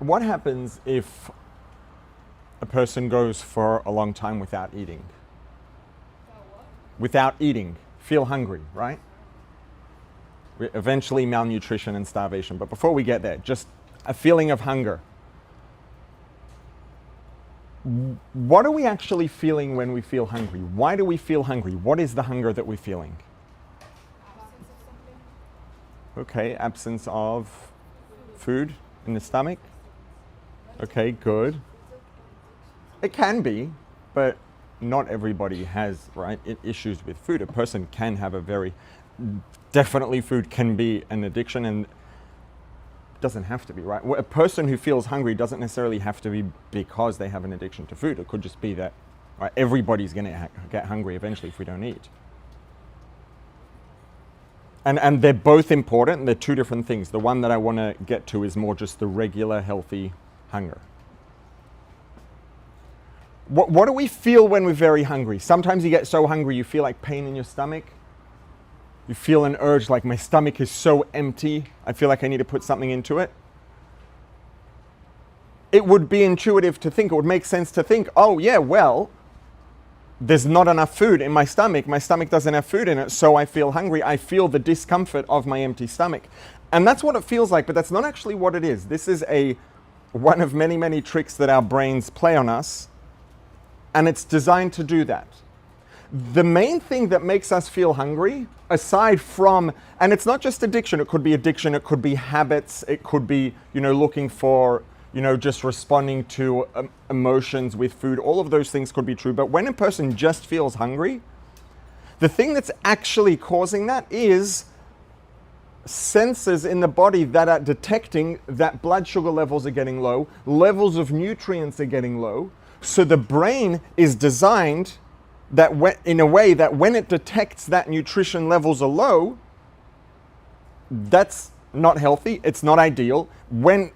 What happens if a person goes for a long time without eating? Without eating, feel hungry, right? Eventually malnutrition and starvation. But before we get there, just a feeling of hunger. What are we actually feeling when we feel hungry? Why do we feel hungry? What is the hunger that we're feeling? Okay, absence of food in the stomach. Okay, good. It can be, but not everybody has, right, issues with food. A person can have definitely food can be an addiction, and doesn't have to be, right? A person who feels hungry doesn't necessarily have to be because they have an addiction to food. It could just be that, right, everybody's going to get hungry eventually if we don't eat. And they're both important, and they're two different things. The one that I want to get to is more just the regular, healthy hunger. What do we feel when we're very hungry? Sometimes you get so hungry you feel like pain in your stomach. You feel an urge like my stomach is so empty, I feel like I need to put something into it. It would be intuitive to think, it would make sense to think, oh yeah, well, there's not enough food in my stomach doesn't have food in it, so I feel hungry. I feel the discomfort of my empty stomach. And that's what it feels like, but that's not actually what it is. This is one of many, many tricks that our brains play on us, and it's designed to do that. The main thing that makes us feel hungry, aside from, and it's not just addiction, it could be habits, it could be, looking for, just responding to emotions with food, all of those things could be true. But when a person just feels hungry, the thing that's actually causing that is sensors in the body that are detecting that blood sugar levels are getting low, levels of nutrients are getting low. So the brain is designed in a way that when it detects that nutrition levels are low, that's not healthy, it's not ideal. When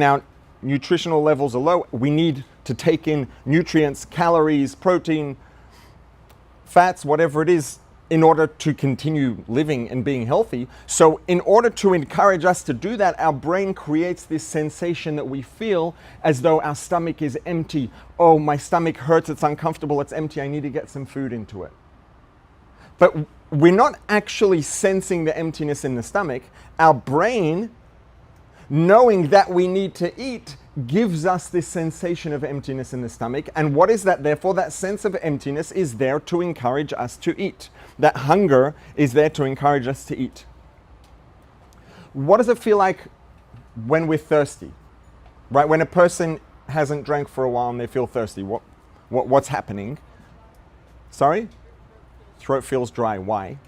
our nutritional levels are low, we need to take in nutrients, calories, protein, fats, whatever it is, in order to continue living and being healthy. So in order to encourage us to do that, our brain creates this sensation that we feel as though our stomach is empty. Oh, my stomach hurts, it's uncomfortable, it's empty, I need to get some food into it. But we're not actually sensing the emptiness in the stomach. Our brain, knowing that we need to eat, gives us this sensation of emptiness in the stomach. And what is that? Therefore, that sense of emptiness is there to encourage us to eat. That hunger is there to encourage us to eat. What does it feel like when we're thirsty? Right? When a person hasn't drank for a while and they feel thirsty, what's happening? Sorry? Throat feels dry. Why?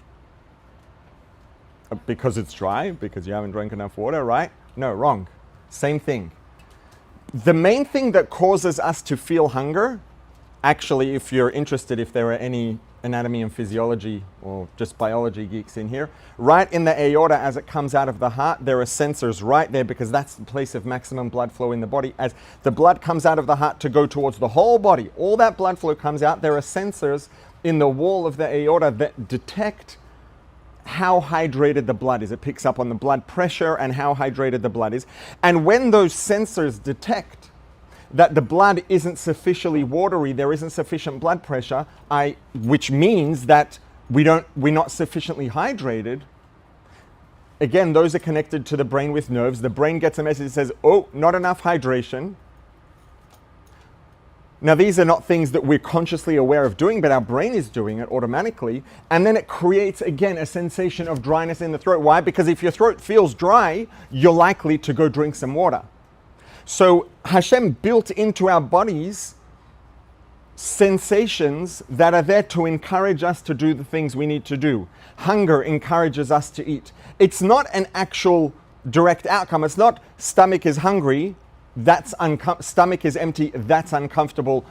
Because it's dry? Because you haven't drank enough water, right? No, wrong. Same thing. The main thing that causes us to feel hunger, actually, if you're interested, if there are any anatomy and physiology or just biology geeks in here, right in the aorta as it comes out of the heart, there are sensors right there because that's the place of maximum blood flow in the body. As the blood comes out of the heart to go towards the whole body, all that blood flow comes out, there are sensors in the wall of the aorta that detect how hydrated the blood is. It picks up on the blood pressure and how hydrated the blood is. And when those sensors detect that the blood isn't sufficiently watery, there isn't sufficient blood pressure, which means that we're not sufficiently hydrated. Again, those are connected to the brain with nerves. The brain gets a message that says, oh, not enough hydration. Now, these are not things that we're consciously aware of doing, but our brain is doing it automatically. And then it creates, again, a sensation of dryness in the throat. Why? Because if your throat feels dry, you're likely to go drink some water. So Hashem built into our bodies sensations that are there to encourage us to do the things we need to do. Hunger encourages us to eat. It's not an actual direct outcome. It's not stomach is hungry, stomach is empty, that's uncomfortable,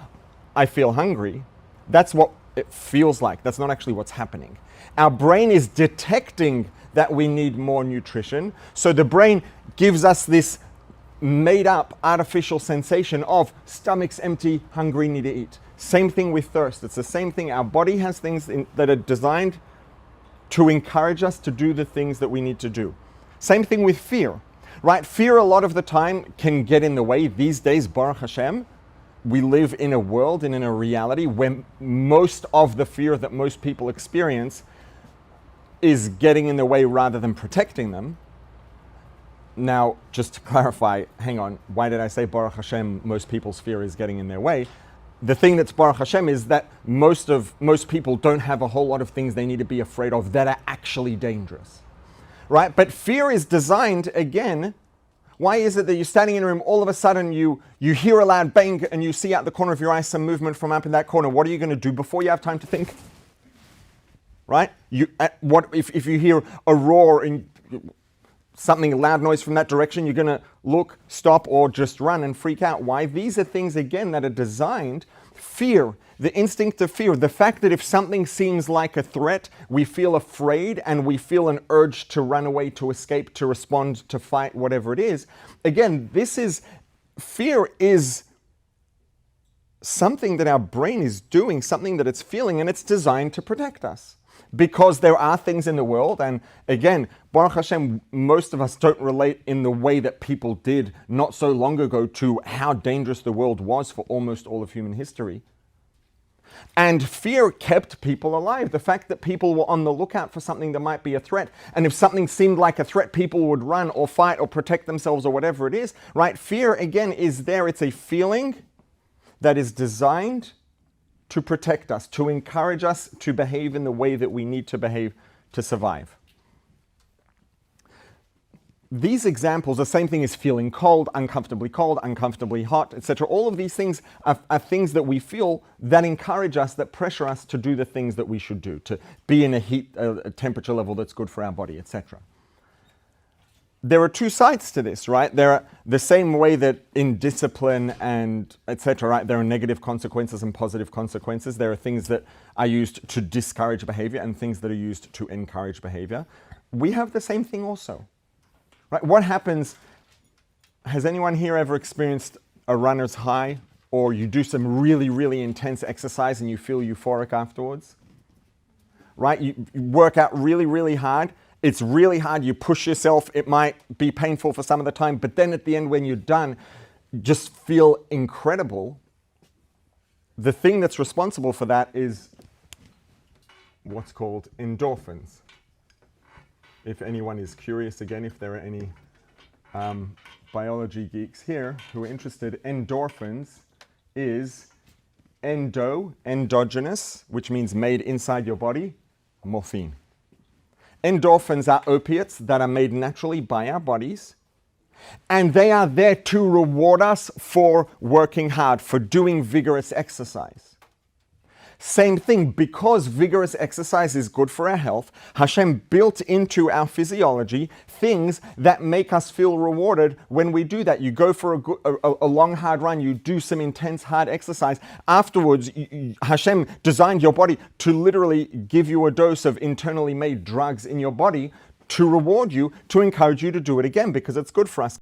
I feel hungry. That's what it feels like. That's not actually what's happening. Our brain is detecting that we need more nutrition. So the brain gives us this made up artificial sensation of stomach's empty, hungry, need to eat. Same thing with thirst. It's the same thing. Our body has things that are designed to encourage us to do the things that we need to do. Same thing with fear. right? Fear a lot of the time can get in the way. These days, Baruch Hashem, we live in a world and in a reality where most of the fear that most people experience is getting in the way rather than protecting them. Now, just to clarify, hang on, why did I say Baruch Hashem, most people's fear is getting in their way? The thing that's Baruch Hashem is that most people don't have a whole lot of things they need to be afraid of that are actually dangerous, right? But fear is designed, again, why is it that you're standing in a room, all of a sudden you hear a loud bang and you see out the corner of your eye some movement from up in that corner? What are you going to do before you have time to think? Right? If you hear a roar and something loud noise from that direction, you're going to look, stop, or just run and freak out. Why? These are things, again, that are designed. Fear, the instinct of fear, the fact that if something seems like a threat, we feel afraid and we feel an urge to run away, to escape, to respond, to fight, whatever it is. Again, fear is something that our brain is doing, something that it's feeling, and it's designed to protect us. Because there are things in the world, and again, Baruch Hashem, most of us don't relate in the way that people did not so long ago to how dangerous the world was for almost all of human history. And fear kept people alive. The fact that people were on the lookout for something that might be a threat, and if something seemed like a threat, people would run or fight or protect themselves or whatever it is, right? Fear, again, is there. It's a feeling that is designed to protect us, to encourage us to behave in the way that we need to behave to survive. These examples, the same thing as feeling cold, uncomfortably hot, etc. All of these things are things that we feel that encourage us, that pressure us to do the things that we should do, to be in a temperature level that's good for our body, etc. There are two sides to this, right? There are the same way that in discipline and etc., right? There are negative consequences and positive consequences. There are things that are used to discourage behavior and things that are used to encourage behavior. We have the same thing also, right? What happens, has anyone here ever experienced a runner's high, or you do some really, really intense exercise and you feel euphoric afterwards, right? You work out really, really hard. It's really hard, you push yourself, it might be painful for some of the time, but then at the end when you're done, just feel incredible. The thing that's responsible for that is what's called endorphins. If anyone is curious, again, if there are any biology geeks here who are interested, endorphins is endogenous, which means made inside your body, morphine. Endorphins are opiates that are made naturally by our bodies, and they are there to reward us for working hard, for doing vigorous exercise. Same thing, because vigorous exercise is good for our health, Hashem built into our physiology things that make us feel rewarded when we do that. You go for a long, hard run, you do some intense, hard exercise. Afterwards, Hashem designed your body to literally give you a dose of internally made drugs in your body to reward you, to encourage you to do it again, because it's good for us.